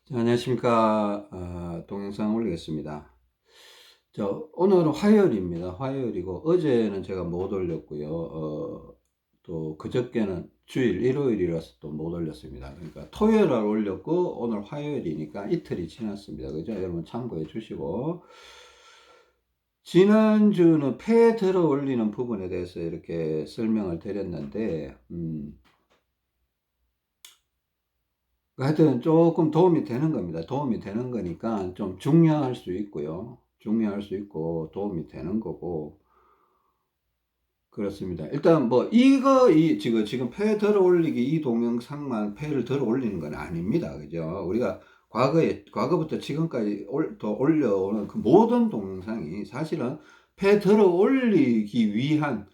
자, 안녕하십니까. 동영상 올리겠습니다. 오늘은 화요일입니다. 화요일이고, 어제는 제가 못 올렸고요. 또 그저께는 주일, 일요일이라서 또 못 올렸습니다. 그러니까 토요일 날 올렸고, 오늘 화요일이니까 이틀이 지났습니다. 그죠? 여러분 참고해 주시고. 지난주는 폐 들어 올리는 부분에 대해서 이렇게 설명을 드렸는데, 하여튼 조금 도움이 되는 겁니다. 도움이 되는 거니까 좀 중요할 수 있고요. 중요할 수 있고 도움이 되는 거고 그렇습니다. 일단 뭐 지금 폐 들어 올리기 이 동영상만 폐를 들어 올리는 건 아닙니다. 그죠? 우리가 과거부터 지금까지 더 올려오는 그 모든 동영상이 사실은 폐 들어 올리기 위한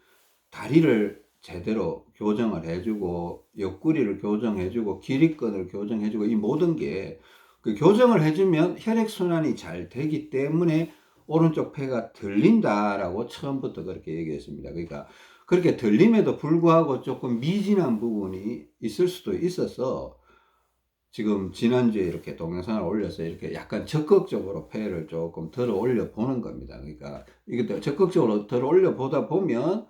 다리를 제대로 교정을 해주고 옆구리를 교정해주고 기립근을 교정해주고 이 모든 게 그 교정을 해주면 혈액순환이 잘 되기 때문에 오른쪽 폐가 들린다라고 처음부터 그렇게 얘기했습니다. 그러니까 그렇게 들림에도 불구하고 조금 미진한 부분이 있을 수도 있어서 지금 지난주에 이렇게 동영상을 올려서 이렇게 약간 적극적으로 폐를 조금 들어 올려 보는 겁니다. 그러니까 이게 적극적으로 들어 올려 보다 보면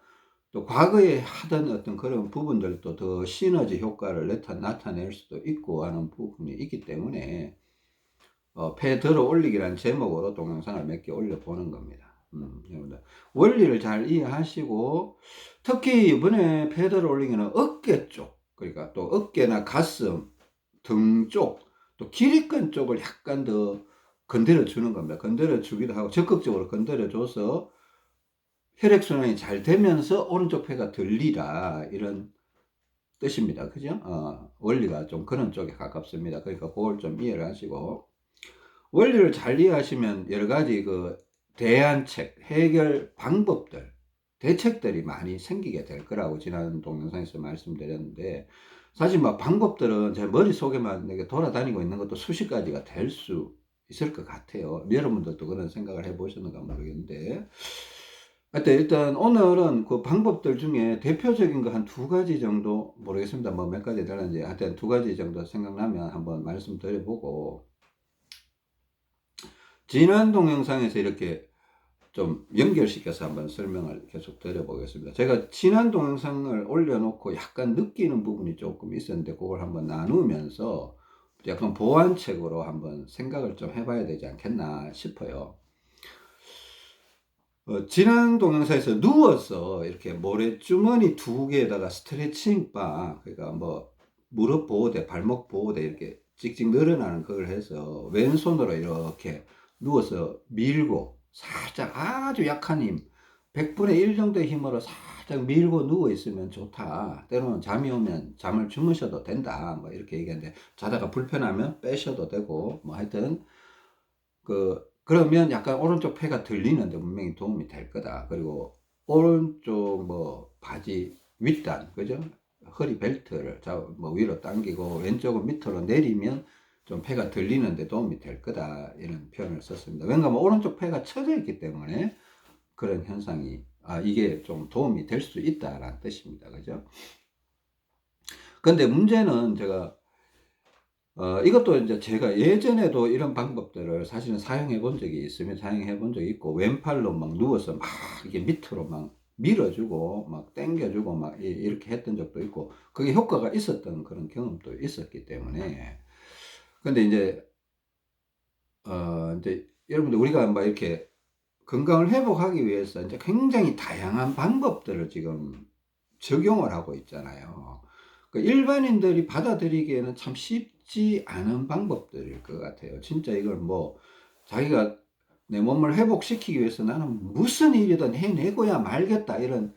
또 과거에 하던 어떤 그런 부분들도 더 시너지 효과를 나타낼 수도 있고 하는 부분이 있기 때문에 폐 들어 올리기라는 제목으로 동영상을 몇 개 올려보는 겁니다. 여러분들 원리를 잘 이해하시고 특히 이번에 폐 들어 올리기는 어깨 쪽 그러니까 또 어깨나 가슴 등 쪽 또 기립근 쪽을 약간 더 건드려 주는 겁니다. 건드려 주기도 하고 적극적으로 건드려 줘서 혈액순환이 잘 되면서 오른쪽 폐가 들리라 이런 뜻입니다. 그죠? 원리가 좀 그런 쪽에 가깝습니다. 그러니까 그걸 좀 이해를 하시고 원리를 잘 이해하시면 여러 가지 그 대안책, 해결 방법들, 대책들이 많이 생기게 될 거라고 지난 동영상에서 말씀드렸는데 사실 뭐 방법들은 제 머릿속에만 이렇게 돌아다니고 있는 것도 수십 가지가 될 수 있을 것 같아요. 여러분들도 그런 생각을 해보셨는가 모르겠는데 하여튼 일단 오늘은 그 방법들 중에 대표적인 거 한 두 가지 정도 모르겠습니다. 뭐 몇 가지 되는지 하여튼 두 가지 정도 생각나면 한번 말씀드려보고 지난 동영상에서 이렇게 좀 연결시켜서 한번 설명을 계속 드려보겠습니다. 제가 지난 동영상을 올려놓고 약간 느끼는 부분이 조금 있었는데 그걸 한번 나누면서 약간 보완책으로 한번 생각을 좀 해봐야 되지 않겠나 싶어요. 지난 동영상에서 누워서 이렇게 모래주머니 두 개에다가 스트레칭 바, 그러니까 뭐 무릎 보호대, 발목 보호대 이렇게 찍찍 늘어나는 그걸 해서 왼손으로 이렇게 누워서 밀고 살짝 아주 약한 힘, 100분의 1 정도의 힘으로 살짝 밀고 누워 있으면 좋다. 때로는 잠이 오면 잠을 주무셔도 된다. 뭐 이렇게 얘기하는데 자다가 불편하면 빼셔도 되고 뭐 하여튼 그러면 약간 오른쪽 폐가 들리는데 분명히 도움이 될 거다. 그리고 오른쪽 뭐 바지 윗단, 그죠? 허리 벨트를 뭐 위로 당기고 왼쪽은 밑으로 내리면 좀 폐가 들리는데 도움이 될 거다. 이런 표현을 썼습니다. 왜냐하면 오른쪽 폐가 처져 있기 때문에 그런 현상이, 이게 좀 도움이 될 수 있다라는 뜻입니다. 그죠? 근데 문제는 제가 이것도 이제 제가 예전에도 이런 방법들을 사실은 사용해 본 적이 있으면 사용해 본 적이 있고, 왼팔로 막 누워서 막 이게 밑으로 막 밀어주고, 막 당겨주고, 막 이렇게 했던 적도 있고, 그게 효과가 있었던 그런 경험도 있었기 때문에. 근데 이제 여러분들 우리가 막 이렇게 건강을 회복하기 위해서 이제 굉장히 다양한 방법들을 지금 적용을 하고 있잖아요. 그 일반인들이 받아들이기에는 참 쉽지 않은 방법들일 것 같아요. 진짜 이걸 뭐 자기가 내 몸을 회복시키기 위해서 나는 무슨 일이든 해내고야 말겠다 이런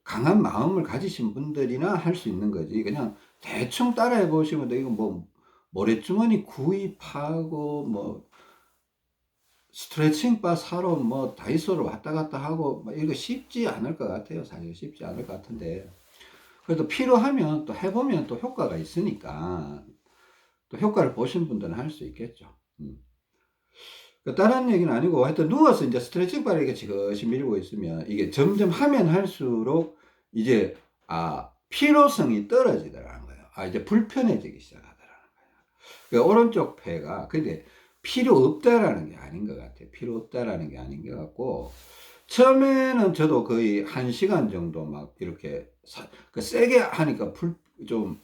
강한 마음을 가지신 분들이나 할 수 있는 거지. 그냥 대충 따라해 보시면 돼. 이거 뭐 모래주머니 구입하고 뭐 스트레칭 바 사러 뭐 다이소를 왔다 갔다 하고 뭐 이거 쉽지 않을 것 같아요. 사실 쉽지 않을 것 같은데 그래도 필요하면 또 해보면 또 효과가 있으니까 또 효과를 보신 분들은 할 수 있겠죠. 다른 얘기는 아니고 하여튼 누워서 이제 스트레칭 바를 이렇게 지그시 밀고 있으면 이게 점점 하면 할수록 이제 필요성이 떨어지더라는 거예요. 이제 불편해지기 시작하더라는 거예요. 그러니까 오른쪽 폐가 근데 필요 없다라는 게 아닌 것 같아요. 필요 없다라는 게 아닌 것 같고 처음에는 저도 거의 1시간 정도 막 이렇게 그 세게 하니까 좀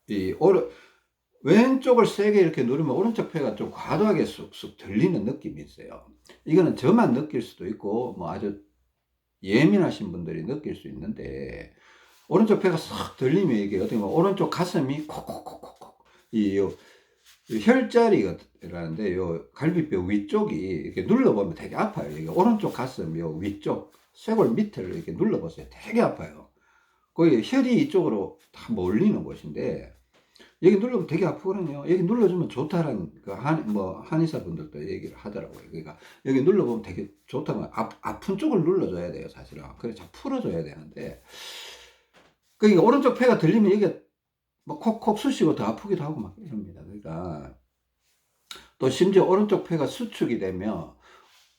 이 왼쪽을 세게 이렇게 누르면 오른쪽 폐가 좀 과도하게 쑥쑥 들리는 느낌이 있어요. 이거는 저만 느낄 수도 있고 뭐 아주 예민하신 분들이 느낄 수 있는데 오른쪽 폐가 싹 들리면 이게 어떻게 보면 오른쪽 가슴이 콕콕콕콕콕 요 혈자리라는데 요 갈비뼈 위쪽이 이렇게 눌러보면 되게 아파요. 이게 오른쪽 가슴 요 위쪽 쇄골 밑을 이렇게 눌러보세요. 되게 아파요. 거기 혈이 이쪽으로 다 몰리는 곳인데 여기 누르면 되게 아프거든요. 여기 눌러주면 좋다라는 그 한의사분들도 얘기를 하더라고요. 그러니까 여기 눌러보면 되게 좋다고 아픈 쪽을 눌러줘야 돼요, 사실은. 그래 잘 풀어줘야 되는데 그러니까 오른쪽 폐가 들리면 이게 뭐 콕콕 쑤시고 더 아프기도 하고 막 이럽니다. 그러니까 또 심지어 오른쪽 폐가 수축이 되면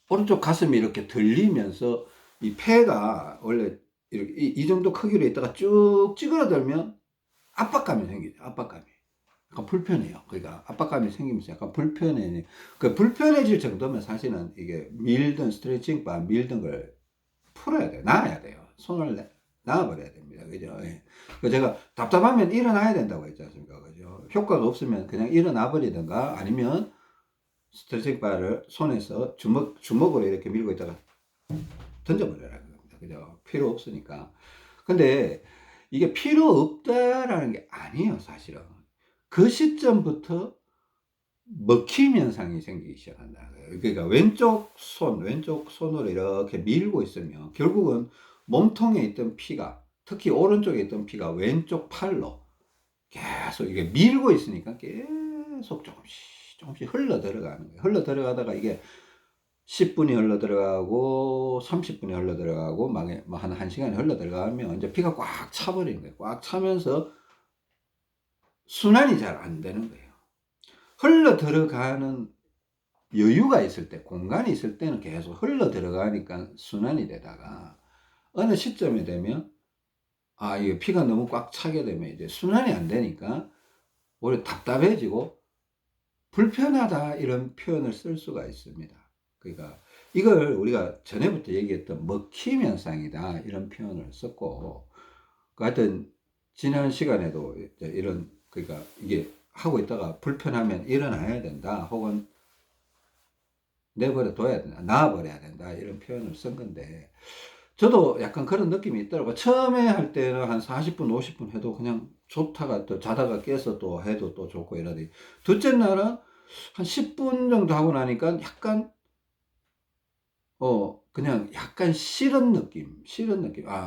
오른쪽 가슴이 이렇게 들리면서 이 폐가 원래 이렇게 이 정도 크기로 있다가 쭉 찌그러들면 압박감이 생기죠. 압박감이. 약간 불편해요. 그러니까 압박감이 생기면서 약간 불편해. 그 불편해질 정도면 사실은 이게 밀든 스트레칭 바 밀든 걸 풀어야 돼요. 놔야 돼요. 손을 놔버려야 됩니다. 그죠? 예. 그 제가 답답하면 일어나야 된다고 했지 않습니까? 그죠? 효과가 없으면 그냥 일어나 버리든가 아니면 스트레칭 바를 손에서 주먹으로 이렇게 밀고 있다가 던져버려라는 겁니다. 그죠? 필요 없으니까. 근데 이게 필요 없다라는 게 아니에요, 사실은. 그 시점부터 먹힘 현상이 생기기 시작한다. 그러니까 왼쪽 손으로 이렇게 밀고 있으면 결국은 몸통에 있던 피가, 특히 오른쪽에 있던 피가 왼쪽 팔로 계속 이게 밀고 있으니까 계속 조금씩 흘러 들어가는 거예요. 흘러 들어가다가 이게 10분이 흘러 들어가고 30분이 흘러 들어가고 막 한 1시간이 흘러 들어가면 이제 피가 꽉 차버리는 거예요. 꽉 차면서 순환이 잘 안 되는 거예요. 흘러 들어가는 여유가 있을 때, 공간이 있을 때는 계속 흘러 들어가니까 순환이 되다가 어느 시점이 되면 이게 피가 너무 꽉 차게 되면 이제 순환이 안 되니까 오히려 답답해지고 불편하다 이런 표현을 쓸 수가 있습니다. 그러니까 이걸 우리가 전에부터 얘기했던 먹힘 현상이다 이런 표현을 썼고 하여튼 지난 시간에도 이런 그러니까 이게 하고 있다가 불편하면 일어나야 된다 혹은 내버려 둬야 된다 놔버려야 된다 이런 표현을 쓴 건데 저도 약간 그런 느낌이 있더라고요. 처음에 할 때는 한 40분 50분 해도 그냥 좋다가 또 자다가 깨서 또 해도 또 좋고 이러더니 둘째 날은 한 10분 정도 하고 나니까 약간 그냥 약간 싫은 느낌.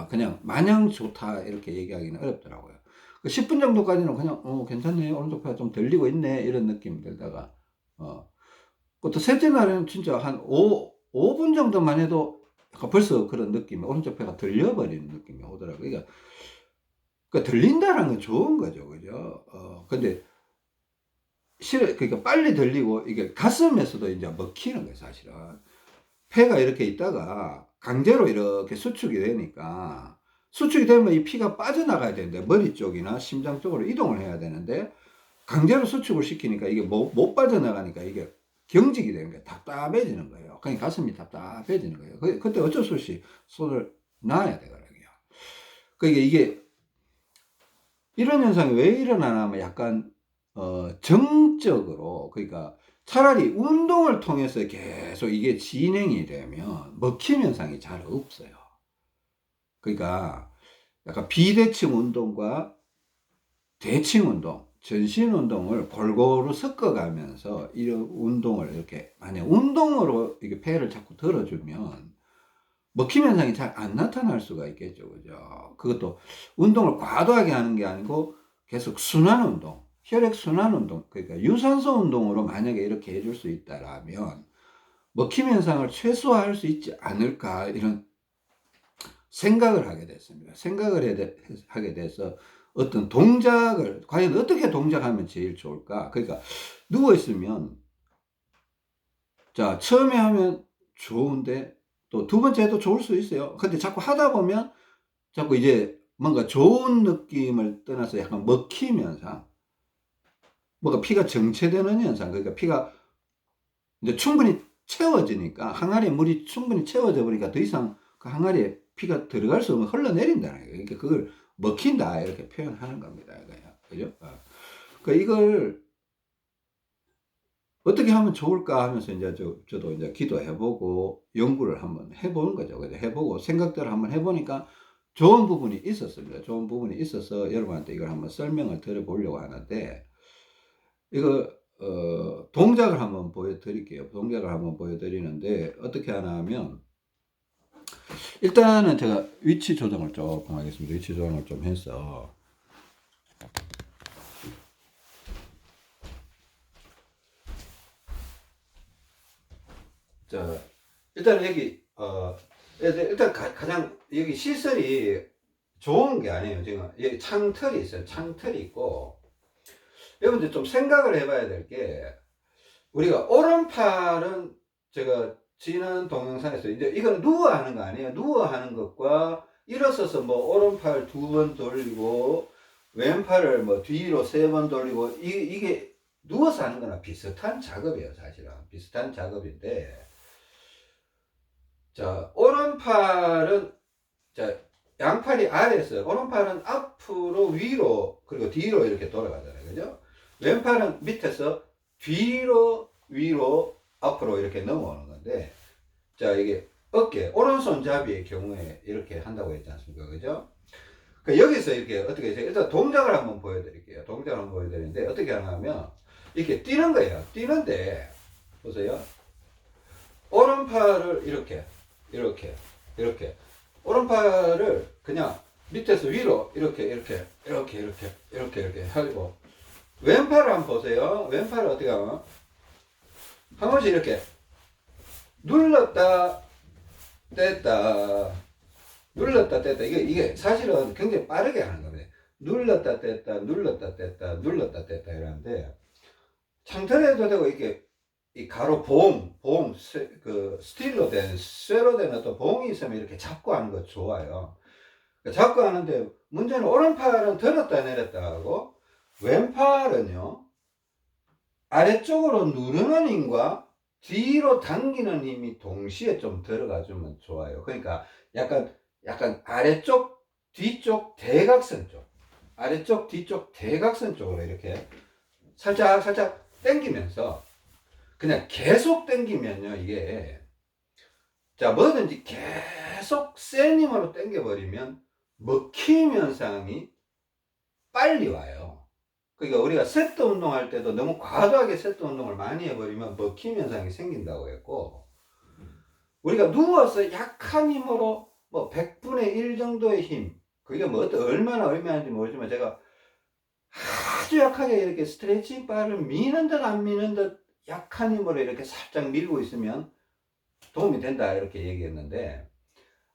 그냥 마냥 좋다 이렇게 얘기하기는 어렵더라고요. 그 10분 정도까지는 그냥 괜찮네 오른쪽 폐가 좀 들리고 있네 이런 느낌 들다가 또 셋째 날에는 진짜 한 5분 정도만 해도 벌써 그런 느낌, 오른쪽 폐가 들려버리는 느낌이 오더라고요. 그러니까 들린다는 건 좋은 거죠, 그죠? 근데 그러니까 빨리 들리고 이게 가슴에서도 이제 먹히는 거예요, 사실은. 폐가 이렇게 있다가 강제로 이렇게 수축이 되니까 수축이 되면 이 피가 빠져나가야 되는데 머리 쪽이나 심장 쪽으로 이동을 해야 되는데 강제로 수축을 시키니까 이게 못 빠져나가니까 이게 경직이 되는 거예요. 답답해지는 거예요. 그냥 가슴이 답답해지는 거예요. 그때 어쩔 수 없이 손을 놔야 되거든요. 그러니까 이게 이런 현상이 왜 일어나나 하면 약간 정적으로 그러니까 차라리 운동을 통해서 계속 이게 진행이 되면 먹힘 현상이 잘 없어요. 그러니까 약간 비대칭 운동과 대칭 운동, 전신 운동을 골고루 섞어가면서 이런 운동을 이렇게 만약 운동으로 이게 폐를 자꾸 들어주면 먹힘 현상이 잘 안 나타날 수가 있겠죠, 그죠? 그것도 운동을 과도하게 하는 게 아니고 계속 순환 운동, 혈액 순환 운동, 그러니까 유산소 운동으로 만약에 이렇게 해줄 수 있다라면 먹힘 현상을 최소화할 수 있지 않을까 이런 생각을 하게 됐습니다. 하게 돼서 어떤 동작을 과연 어떻게 동작하면 제일 좋을까? 그러니까 누워 있으면 자 처음에 하면 좋은데 또 두 번째 해도 좋을 수 있어요. 근데 자꾸 하다 보면 자꾸 이제 뭔가 좋은 느낌을 떠나서 약간 먹힘 현상 뭐가 피가 정체되는 현상, 그러니까 피가 이제 충분히 채워지니까, 항아리에 물이 충분히 채워져 버리니까 더 이상 그 항아리에 피가 들어갈 수 없는, 흘러내린다는 거예요. 그러니까 그걸 먹힌다 이렇게 표현하는 겁니다. 그죠? 그 이걸 어떻게 하면 좋을까 하면서 이제 저도 이제 기도해보고 연구를 한번 해보는 거죠. 그죠? 해보고 생각들을 한번 해보니까 좋은 부분이 있었습니다. 좋은 부분이 있어서 여러분한테 이걸 한번 설명을 드려보려고 하는데, 이거 동작을 한번 보여드릴게요. 동작을 한번 보여드리는데 어떻게 하나 하면, 일단은 제가 위치 조정을 조금 하겠습니다. 위치 조정을 좀 해서, 자, 일단 여기 일단 가장 여기 시설이 좋은 게 아니에요. 지금 여기 창틀이 있어요. 창틀이 있고, 여러분들 좀 생각을 해봐야 될 게, 우리가 오른팔은 제가 지난 동영상에서 이제 이건 누워 하는 거 아니에요. 누워 하는 것과 일어서서 뭐 오른팔 2번 돌리고 왼팔을 뭐 뒤로 3번 돌리고, 이게 누워서 하는 거나 비슷한 작업이에요. 사실은 비슷한 작업인데, 자, 오른팔은, 자, 양팔이 아래에서, 오른팔은 앞으로 위로 그리고 뒤로 이렇게 돌아가잖아요. 그죠? 왼팔은 밑에서 뒤로 위로 앞으로 이렇게 넘어오는 건데, 자, 이게 어깨 오른손잡이의 경우에 이렇게 한다고 했지 않습니까? 그죠? 그러니까 여기서 이렇게 어떻게 해서, 일단 동작을 한번 보여드릴게요. 동작을 한번 보여드리는데 어떻게 하냐면 이렇게 뛰는 거예요. 뛰는데 보세요. 오른팔을 이렇게 오른팔을 그냥 밑에서 위로 이렇게 하고, 왼팔을 한번 보세요. 왼팔을 어떻게 하면 한 번씩 이렇게 눌렀다 뗐다 눌렀다 뗐다, 이게 사실은 굉장히 빠르게 하는 겁니다. 눌렀다 뗐다 눌렀다 뗐다 눌렀다 뗐다 이러는데, 창틀에도 되고 이렇게 이 가로 그 스틸로 된 쇠로 된 어떤 봉이 있으면 이렇게 잡고 하는 거 좋아요. 잡고 하는데 문제는 오른팔은 들었다 내렸다 하고, 왼팔은요 아래쪽으로 누르는 힘과 뒤로 당기는 힘이 동시에 좀 들어가 주면 좋아요. 그러니까 약간 아래쪽 뒤쪽 대각선 쪽, 아래쪽 뒤쪽 대각선 쪽으로 이렇게 살짝 당기면서, 그냥 계속 당기면요, 이게, 자, 뭐든지 계속 센 힘으로 당겨버리면 먹힘 현상이 빨리 와요. 그러니까 우리가 세트 운동할 때도 너무 과도하게 세트 운동을 많이 해버리면 먹힘 현상이 생긴다고 했고, 우리가 누워서 약한 힘으로 뭐 100분의 1 정도의 힘, 그게 뭐 얼마나 의미하는지 모르지만, 제가 아주 약하게 이렇게 스트레칭 바를 미는 듯 안 미는 듯 약한 힘으로 이렇게 살짝 밀고 있으면 도움이 된다 이렇게 얘기했는데,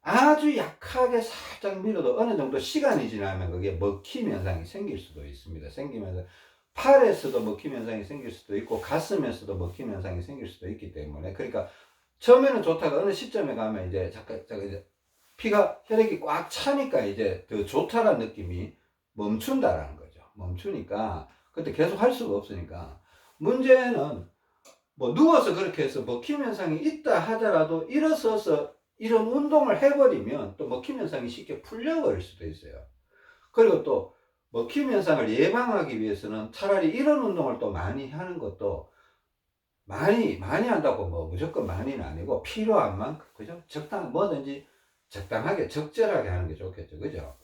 아주 약하게 살짝 밀어도 어느 정도 시간이 지나면 그게 먹힘 현상이 생길 수도 있습니다. 생기면서 팔에서도 먹힘 현상이 생길 수도 있고 가슴에서도 먹힘 현상이 생길 수도 있기 때문에, 그러니까 처음에는 좋다가 어느 시점에 가면 이제 잠깐 이제 피가 혈액이 꽉 차니까 이제 더 좋다라는 느낌이 멈춘다라는 거죠. 멈추니까 그때 계속 할 수가 없으니까, 문제는 뭐 누워서 그렇게 해서 먹힘 현상이 있다 하더라도 일어서서 이런 운동을 해버리면 또 먹힘 현상이 쉽게 풀려버릴 수도 있어요. 그리고 또 먹힘 현상을 예방하기 위해서는 차라리 이런 운동을 또 많이 하는 것도, 많이 한다고 뭐 무조건 많이는 아니고 필요한 만큼, 그죠? 뭐든지 적당하게 적절하게 하는 게 좋겠죠. 그죠?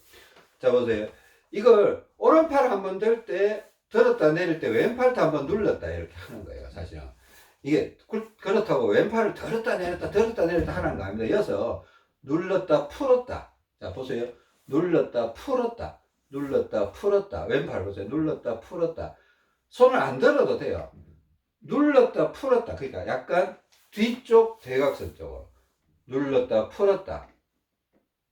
자, 보세요. 이걸 오른팔 한번 들 때 들었다 내릴 때 왼팔도 한번 눌렀다 이렇게 하는 거예요. 사실은 이게 그렇다고 왼팔을 들었다 내렸다 하는 거 아닙니다. 여기서 눌렀다 풀었다. 자, 보세요. 눌렀다 풀었다 왼팔 보세요. 눌렀다 풀었다. 손을 안 들어도 돼요. 눌렀다 풀었다. 그러니까 약간 뒤쪽 대각선 쪽으로 눌렀다 풀었다.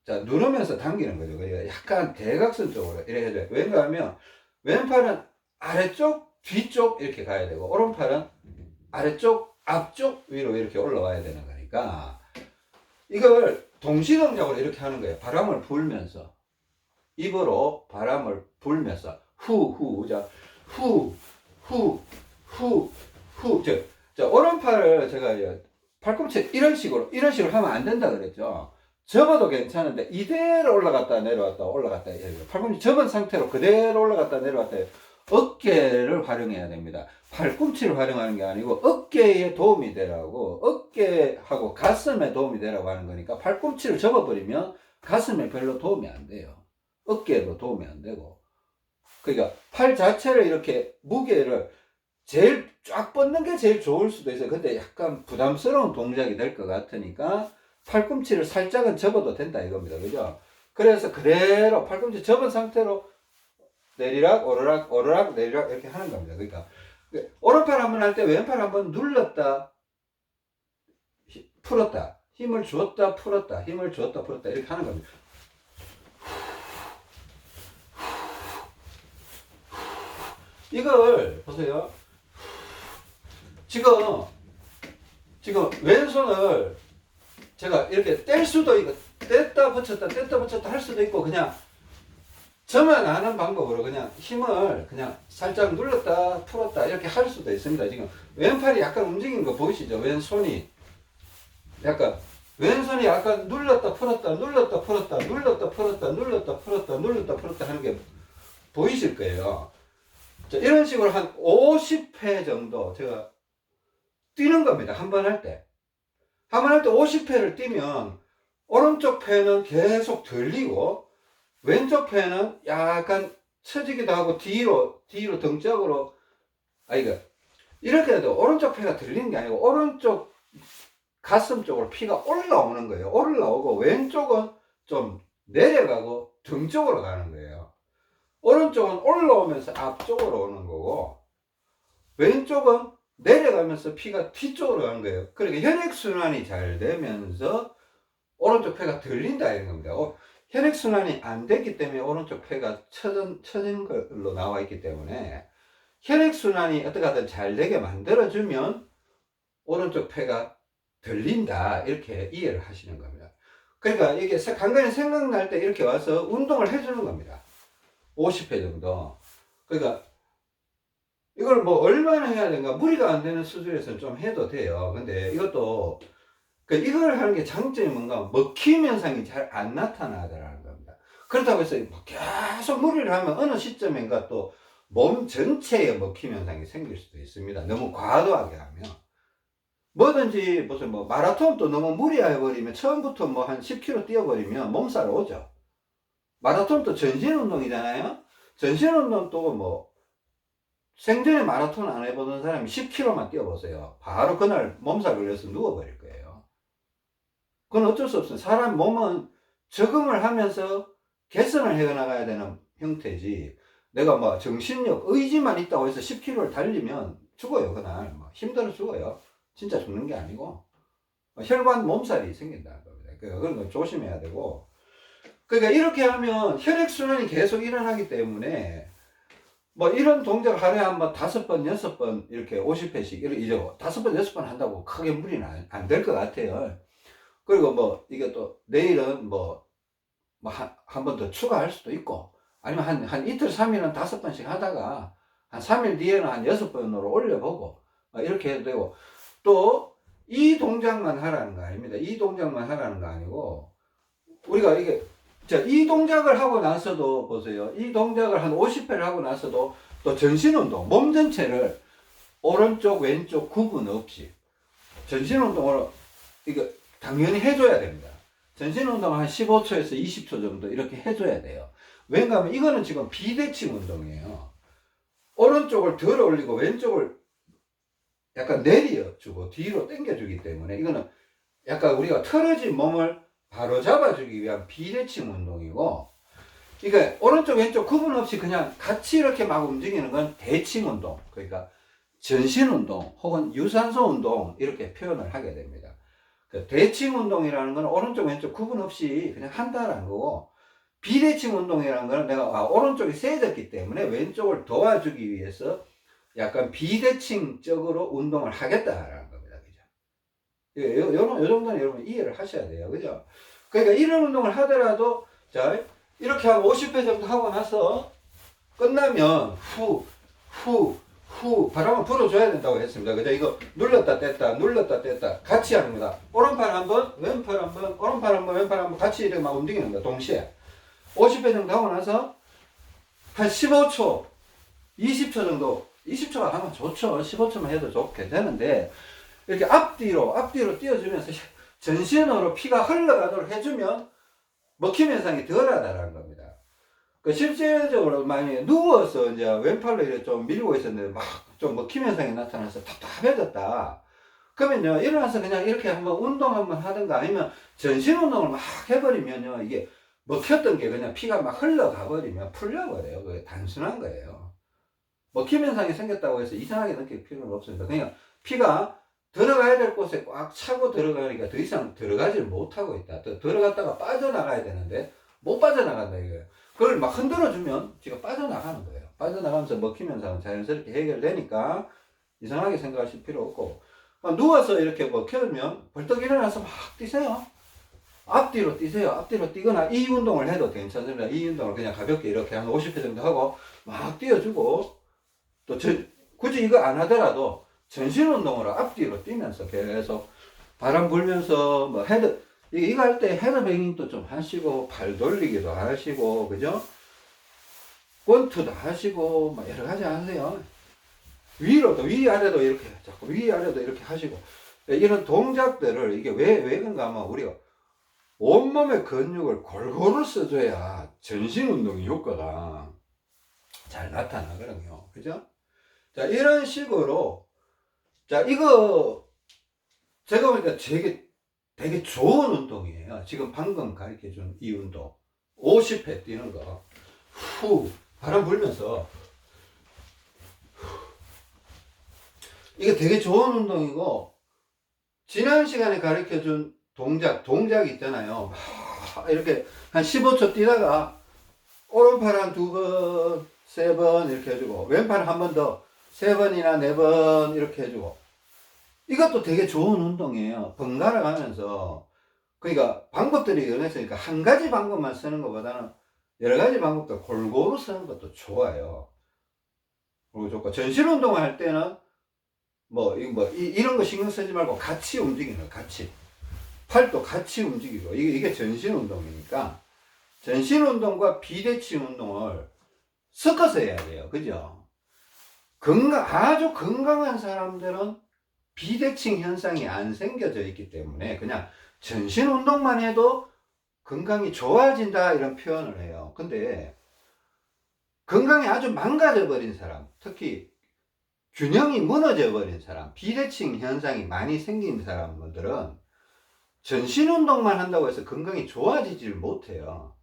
자, 누르면서 당기는 거죠. 그러니까 약간 대각선 쪽으로 이렇게 해줘요. 왜냐하면 왼팔은 아래쪽 뒤쪽 이렇게 가야 되고, 오른팔은 아래쪽 앞쪽 위로 이렇게 올라와야 되는 거니까, 이걸 동시동작으로 이렇게 하는 거예요. 바람을 불면서, 입으로 바람을 불면서 후 후, 후, 후. 저 오른팔을 제가 팔꿈치 이런 식으로 하면 안 된다 그랬죠. 접어도 괜찮은데 이대로 올라갔다 내려왔다 올라갔다 팔꿈치 접은 상태로 그대로 올라갔다 내려왔다 어깨를 활용해야 됩니다. 팔꿈치를 활용하는 게 아니고 어깨에 도움이 되라고, 어깨하고 가슴에 도움이 되라고 하는 거니까 팔꿈치를 접어버리면 가슴에 별로 도움이 안 돼요. 어깨에도 도움이 안 되고. 그러니까 팔 자체를 이렇게 무게를 제일 쫙 뻗는 게 제일 좋을 수도 있어요. 근데 약간 부담스러운 동작이 될 것 같으니까 팔꿈치를 살짝은 접어도 된다 이겁니다. 그죠? 그래서 그대로 팔꿈치 접은 상태로 내리락 오르락 오르락 내리락 이렇게 하는 겁니다. 그러니까 오른팔 한번 할 때 왼팔 한번 눌렀다 풀었다 힘을 주었다 풀었다 힘을 주었다 풀었다 이렇게 하는 겁니다. 이걸 보세요. 지금 왼손을 제가 이렇게 뗄 수도 있고 뗐다 붙였다 할 수도 있고 그냥 저만 아는 방법으로 그냥 힘을 그냥 살짝 눌렀다 풀었다 이렇게 할 수도 있습니다. 지금 왼팔이 약간 움직이는 거 보이시죠? 왼손이 약간 눌렀다 풀었다 눌렀다 풀었다 눌렀다 풀었다 눌렀다 풀었다 눌렀다 풀었다 하는 게 보이실 거예요. 자, 이런 식으로 한 50회 정도 제가 뛰는 겁니다. 한 번 할 때. 한 번 할 때 50회를 뛰면 오른쪽 폐는 계속 들리고 왼쪽 폐는 약간 처지기도 하고 뒤로 등쪽으로 이렇게 해도 오른쪽 폐가 들리는 게 아니고 오른쪽 가슴 쪽으로 피가 올라오는 거예요. 올라오고 왼쪽은 좀 내려가고 등 쪽으로 가는 거예요. 오른쪽은 올라오면서 앞쪽으로 오는 거고 왼쪽은 내려가면서 피가 뒤쪽으로 가는 거예요. 그러니까 혈액순환이 잘 되면서 오른쪽 폐가 들린다 이런 겁니다. 혈액순환이 안 됐기 때문에 오른쪽 폐가 처진 걸로 나와 있기 때문에 혈액순환이 어떻게 하든 잘 되게 만들어주면 오른쪽 폐가 들린다 이렇게 이해를 하시는 겁니다. 그러니까 이게 간간히 생각날 때 이렇게 와서 운동을 해주는 겁니다. 50회 정도. 그러니까 이걸 뭐 얼마나 해야 되는가 무리가 안 되는 수준에서는 좀 해도 돼요. 근데 이것도 이걸 하는 게 장점이 뭔가 먹힘 현상이 잘 안 나타나더라는 겁니다. 그렇다고 해서 계속 무리를 하면 어느 시점인가 또 몸 전체에 먹힘 현상이 생길 수도 있습니다. 너무 과도하게 하면. 뭐든지 무슨 뭐 마라톤도 너무 무리해버리면 처음부터 뭐 한 10km 뛰어버리면 몸살 오죠. 마라톤도 전신 운동이잖아요. 전신 운동도 뭐 생전에 마라톤 안 해보던 사람이 10km만 뛰어보세요. 바로 그날 몸살 걸려서 누워버릴 거예요. 그건 어쩔 수 없어요. 사람 몸은 적응을 하면서 개선을 해나가야 되는 형태지 내가 뭐 정신력, 의지만 있다고 해서 10km를 달리면 죽어요. 그날 뭐 힘들어 죽어요. 진짜 죽는 게 아니고 혈관 몸살이 생긴다는 겁니다. 그런 거 조심해야 되고 그러니까 이렇게 하면 혈액순환이 계속 일어나기 때문에 뭐 이런 동작 하루에 한번 5번, 6번 이렇게 50회씩 이제 5번, 6번 한다고 크게 무리는 안 될 것 같아요. 그리고 뭐 이게 또 내일은 한 번 더 추가할 수도 있고 아니면 한 이틀, 3일은 5번씩 하다가 한 3일 뒤에는 한 6번으로 올려보고 이렇게 해도 되고 또 이 동작만 하라는 거 아닙니다. 이 동작만 하라는 거 아니고 우리가 이 동작을 하고 나서도 보세요. 이 동작을 한 50회를 하고 나서도 또 전신운동, 몸 전체를 오른쪽, 왼쪽 구분 없이 전신운동을 이거 당연히 해줘야 됩니다. 전신운동 한 15초에서 20초 정도 이렇게 해줘야 돼요. 왜냐 하면 이거는 지금 비대칭 운동이에요. 오른쪽을 들어 올리고 왼쪽을 약간 내려주고 뒤로 당겨주기 때문에 이거는 약간 우리가 틀어진 몸을 바로 잡아주기 위한 비대칭 운동이고 그러니까 오른쪽 왼쪽 구분 없이 그냥 같이 이렇게 막 움직이는 건 대칭 운동 그러니까 전신 운동 혹은 유산소 운동 이렇게 표현을 하게 됩니다. 대칭 운동이라는 건 오른쪽 왼쪽 구분 없이 그냥 한다라는 거고 비대칭 운동이라는 거는 내가 오른쪽이 세졌기 때문에 왼쪽을 도와주기 위해서 약간 비대칭적으로 운동을 하겠다라는 겁니다. 그죠? 요 정도는 여러분 이해를 하셔야 돼요. 그죠? 그러니까 이런 운동을 하더라도 자 이렇게 한 50회 정도 하고 나서 끝나면 후 후 바람을 불어줘야 된다고 했습니다. 그죠? 이거 눌렀다 뗐다 눌렀다 뗐다 같이 하는 거다. 오른팔 한번 왼팔 한번 오른팔 한번 왼팔 한번 같이 이렇게 막 움직이는 거야. 동시에 50회 정도 하고 나서 한 15초 20초 정도 20초가 하면 좋죠. 15초만 해도 좋게 되는데 이렇게 앞뒤로 띄워주면서 전신으로 피가 흘러가도록 해주면 먹힘 현상이 덜하다는 겁니다. 실제적으로 만약에 누워서 이제 왼팔로 이렇게 좀 밀고 있었는데 막 좀 먹힘 현상이 나타나서 답답해졌다. 그러면요, 일어나서 그냥 이렇게 한번 운동 한번 하든가 아니면 전신 운동을 막 해버리면요, 이게 먹혔던 게 그냥 피가 막 흘러가 버리면 풀려버려요. 그게 단순한 거예요. 먹힘 현상이 생겼다고 해서 이상하게 느낄 필요는 없습니다. 그냥 피가 들어가야 될 곳에 꽉 차고 들어가니까 더 이상 들어가지를 못하고 있다. 더 들어갔다가 빠져나가야 되는데 못 빠져나간다 이거예요. 그걸 막 흔들어주면 지가 빠져나가는 거예요. 빠져나가면서 먹힘 현상은 자연스럽게 해결되니까 이상하게 생각하실 필요 없고, 누워서 이렇게 먹혀면 벌떡 일어나서 막 뛰세요. 앞뒤로 뛰세요. 앞뒤로 뛰거나 이 운동을 해도 괜찮습니다. 이 운동을 그냥 가볍게 이렇게 한 50회 정도 하고 막 뛰어주고, 또 굳이 이거 안 하더라도 전신 운동으로 앞뒤로 뛰면서 계속 바람 불면서 뭐 이거 할 때 헤드뱅잉도 좀 하시고 팔 돌리기도 하시고 그죠? 권투도 하시고 뭐 여러 가지 하세요. 위로도 위아래도 이렇게 자꾸 위아래도 이렇게 하시고 이런 동작들을 이게 왜 그런가 하면 우리가 온몸의 근육을 골고루 써줘야 전신 운동의 효과가 잘 나타나거든요. 그죠? 자, 이런 식으로 자, 이거 제가 보니까 되게 좋은 운동이에요. 지금 방금 가르쳐 준 이 운동 50회 뛰는 거 후 바람 불면서 이게 되게 좋은 운동이고, 지난 시간에 가르쳐 준 동작 있잖아요. 이렇게 한 15초 뛰다가 오른팔 한 2번 3번 이렇게 해주고 왼팔 한 번 더 3번이나 4번 이렇게 해주고, 이것도 되게 좋은 운동이에요. 번갈아 가면서. 그러니까 방법들이 여러 있으니까 한 가지 방법만 쓰는 것보다는 여러 가지 방법들 골고루 쓰는 것도 좋아요. 그리고 좋고, 전신 운동을 할 때는 이런 거 신경 쓰지 말고 같이 움직이는 거, 같이. 팔도 같이 움직이고, 이게 전신 운동이니까 전신 운동과 비대칭 운동을 섞어서 해야 돼요. 그죠? 아주 건강한 사람들은 비대칭 현상이 안 생겨져 있기 때문에 그냥 전신 운동만 해도 건강이 좋아진다 이런 표현을 해요. 근데 건강이 아주 망가져 버린 사람, 특히 균형이 무너져 버린 사람, 비대칭 현상이 많이 생긴 사람들은 전신 운동만 한다고 해서 건강이 좋아지질 못해요.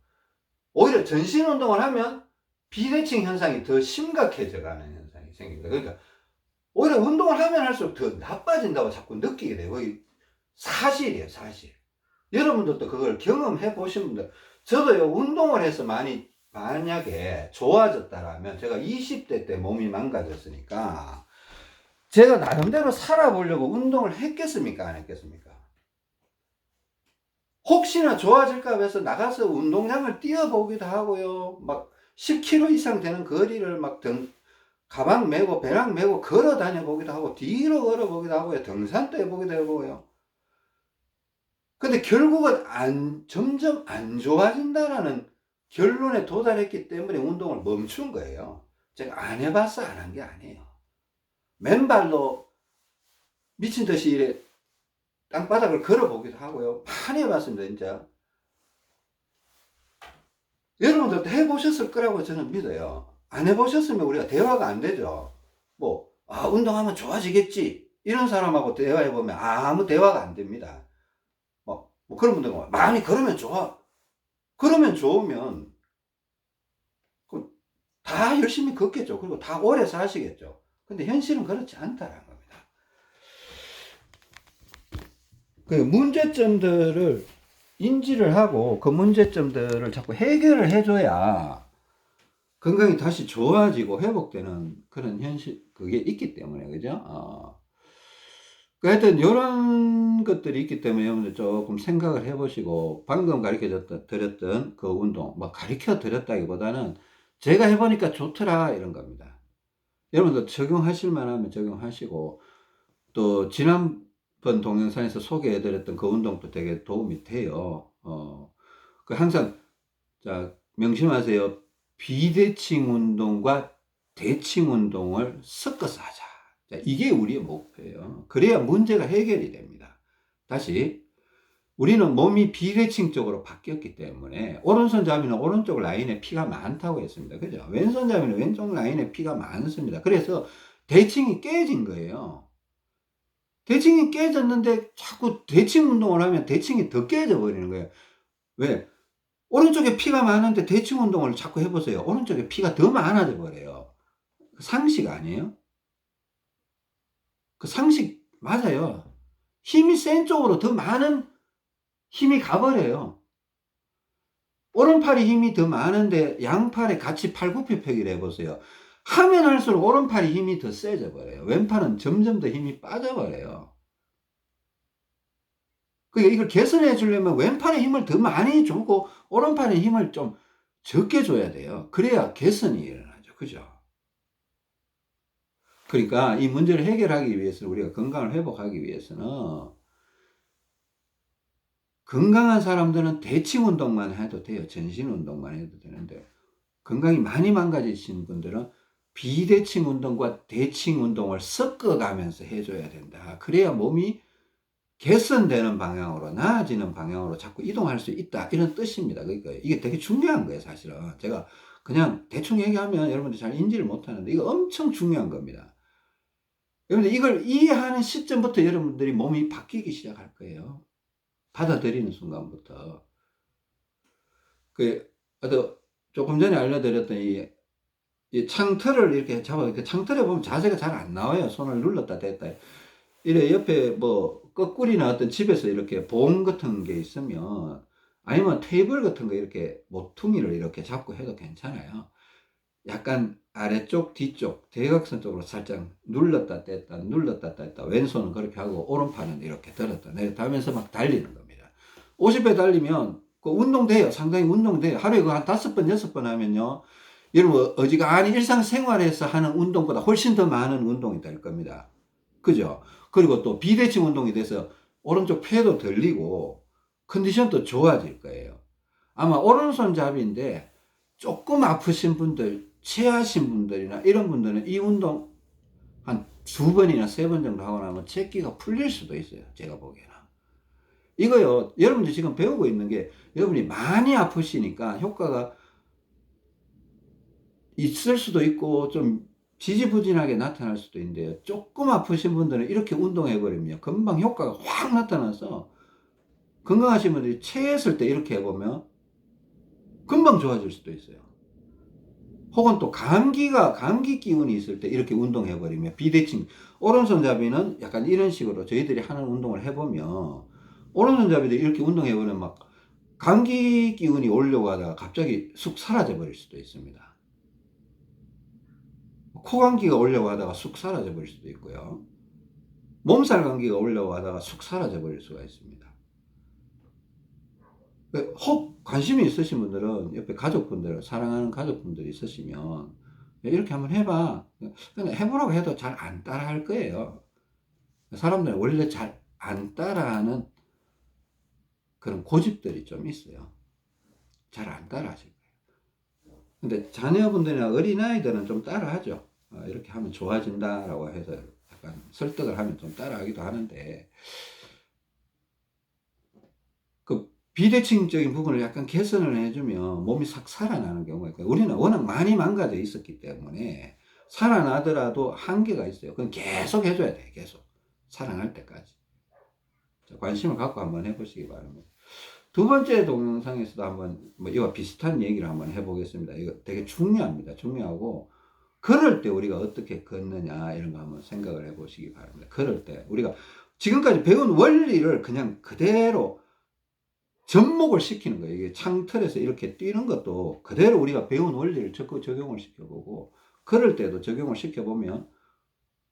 오히려 전신 운동을 하면 비대칭 현상이 더 심각해져 가는 현상이 생깁니다. 그러니까 오히려 운동을 하면 할수록 더 나빠진다고 자꾸 느끼게 돼요. 거의 사실이에요, 사실. 여러분들도 그걸 경험해 보신 분들, 저도요, 운동을 해서 만약에 좋아졌다라면, 제가 20대 때 몸이 망가졌으니까, 제가 나름대로 살아보려고 운동을 했겠습니까? 안 했겠습니까? 혹시나 좋아질까 해서 나가서 운동장을 뛰어보기도 하고요, 막 10km 이상 되는 거리를 가방 메고 배낭 메고 걸어 다녀 보기도 하고 뒤로 걸어 보기도 하고요, 등산도 해보기도 해보고요. 근데 결국은 점점 안 좋아진다라는 결론에 도달했기 때문에 운동을 멈춘 거예요. 제가 안 해봐서 안 한 게 아니에요. 맨발로 미친 듯이 이래 땅바닥을 걸어 보기도 하고요, 많이 해봤습니다. 진짜 여러분들도 해보셨을 거라고 저는 믿어요. 안 해보셨으면 우리가 대화가 안 되죠. 운동하면 좋아지겠지 이런 사람하고 대화해보면 아무 대화가 안 됩니다. 그런 분들 마음이 그러면 좋아, 그러면 좋으면 다 열심히 걷겠죠. 그리고 다 오래 사시겠죠. 근데 현실은 그렇지 않다는 겁니다. 그 문제점들을 인지를 하고 그 문제점들을 자꾸 해결을 해줘야 건강이 다시 좋아지고 회복되는 그런 그게 있기 때문에, 그죠? 하여튼 이런 것들이 있기 때문에 여러분들 조금 생각을 해보시고, 방금 드렸던 그 운동, 가르쳐 드렸다기보다는 제가 해보니까 좋더라 이런 겁니다. 여러분도 적용하실 만하면 적용하시고, 또 지난번 동영상에서 소개해 드렸던 그 운동도 되게 도움이 돼요. 그 항상, 자, 명심하세요. 비대칭 운동과 대칭 운동을 섞어서 하자. 자, 이게 우리의 목표예요. 그래야 문제가 해결이 됩니다. 다시, 우리는 몸이 비대칭적으로 바뀌었기 때문에 오른손잡이는 오른쪽 라인에 피가 많다고 했습니다. 그죠? 왼손잡이는 왼쪽 라인에 피가 많습니다. 그래서 대칭이 깨진 거예요. 대칭이 깨졌는데 자꾸 대칭 운동을 하면 대칭이 더 깨져 버리는 거예요. 왜? 오른쪽에 피가 많은데 대칭 운동을 자꾸 해보세요. 오른쪽에 피가 더 많아져 버려요. 상식 아니에요? 그 상식 맞아요. 힘이 센 쪽으로 더 많은 힘이 가버려요. 오른팔이 힘이 더 많은데 양팔에 같이 팔굽혀펴기를 해보세요. 하면 할수록 오른팔이 힘이 더 세져 버려요. 왼팔은 점점 더 힘이 빠져버려요. 그러니까 이걸 개선해 주려면 왼팔에 힘을 더 많이 주고 오른팔에 힘을 좀 적게 줘야 돼요. 그래야 개선이 일어나죠. 그죠? 그러니까 이 문제를 해결하기 위해서는, 우리가 건강을 회복하기 위해서는, 건강한 사람들은 대칭 운동만 해도 돼요. 전신 운동만 해도 되는데, 건강이 많이 망가지신 분들은 비대칭 운동과 대칭 운동을 섞어가면서 해줘야 된다. 그래야 몸이 개선되는 방향으로, 나아지는 방향으로 자꾸 이동할 수 있다. 이런 뜻입니다. 그러니까 이게 되게 중요한 거예요, 사실은. 제가 그냥 대충 얘기하면 여러분들이 잘 인지를 못하는데, 이거 엄청 중요한 겁니다. 여러분들 이걸 이해하는 시점부터 여러분들이 몸이 바뀌기 시작할 거예요. 받아들이는 순간부터. 조금 전에 알려드렸던 이 창틀을 이렇게 잡아, 그 창틀에 보면 자세가 잘 안 나와요. 손을 눌렀다 댔다. 이래 옆에 뭐 거꾸리나 어떤 집에서 이렇게 봉 같은 게 있으면, 아니면 테이블 같은 거 이렇게 모퉁이를 이렇게 잡고 해도 괜찮아요. 약간 아래쪽 뒤쪽 대각선 쪽으로 살짝 눌렀다 뗐다 눌렀다 뗐다, 왼손은 그렇게 하고 오른팔은 이렇게 들었다 내렸다 하면서 막 달리는 겁니다. 50회 달리면 그 운동돼요. 상당히 운동돼요. 하루에 그 한 5번 6번 하면요, 여러분 어지간히 일상생활에서 하는 운동보다 훨씬 더 많은 운동이 될 겁니다. 그죠? 그리고 또 비대칭 운동이 돼서 오른쪽 폐도 들리고 컨디션도 좋아질 거예요. 아마 오른손잡이인데 조금 아프신 분들, 체하신 분들이나 이런 분들은 이 운동 한 2번이나 3번 정도 하고 나면 체기가 풀릴 수도 있어요. 제가 보기에는. 이거요, 여러분들 지금 배우고 있는 게, 여러분이 많이 아프시니까 효과가 있을 수도 있고 좀 지지부진하게 나타날 수도 있는데요. 조금 아프신 분들은 이렇게 운동해버리면 금방 효과가 확 나타나서, 건강하신 분들이 체했을 때 이렇게 해보면 금방 좋아질 수도 있어요. 혹은 또 감기 기운이 있을 때 이렇게 운동해버리면 비대칭, 오른손잡이는 약간 이런 식으로 저희들이 하는 운동을 해보면, 오른손잡이도 이렇게 운동해보면 막 감기 기운이 오려고 하다가 갑자기 쑥 사라져 버릴 수도 있습니다. 코 감기가 오려고 하다가 쑥 사라져 버릴 수도 있고요. 몸살 감기가 오려고 하다가 쑥 사라져 버릴 수가 있습니다. 혹 관심이 있으신 분들은 옆에 가족분들, 사랑하는 가족분들이 있으시면 이렇게 한번 해봐. 근데 해보라고 해도 잘 안 따라 할 거예요. 사람들은 원래 잘 안 따라하는 그런 고집들이 좀 있어요. 잘 안 따라 하실 거예요. 근데 자녀분들이나 어린아이들은 좀 따라 하죠. 이렇게 하면 좋아진다라고 해서 약간 설득을 하면 좀 따라 하기도 하는데, 그 비대칭적인 부분을 약간 개선을 해주면 몸이 싹 살아나는 경우가 있고요. 우리는 워낙 많이 망가져 있었기 때문에 살아나더라도 한계가 있어요. 그건 계속 해줘야 돼요. 계속 살아날 때까지. 관심을 갖고 한번 해보시기 바랍니다. 두 번째 동영상에서도 한번 이와 비슷한 얘기를 한번 해보겠습니다. 이거 되게 중요합니다. 중요하고, 걸을 때 우리가 어떻게 걷느냐 이런 거 한번 생각을 해보시기 바랍니다. 걸을 때 우리가 지금까지 배운 원리를 그냥 그대로 접목을 시키는 거예요. 이게 창틀에서 이렇게 뛰는 것도 그대로 우리가 배운 원리를 적용을 시켜보고, 걸을 때도 적용을 시켜보면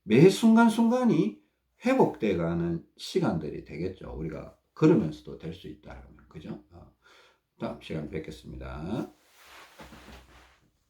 매 순간순간이 회복돼 가는 시간들이 되겠죠. 우리가 걸으면서도 될 수 있다면. 그죠? 다음 시간에 뵙겠습니다.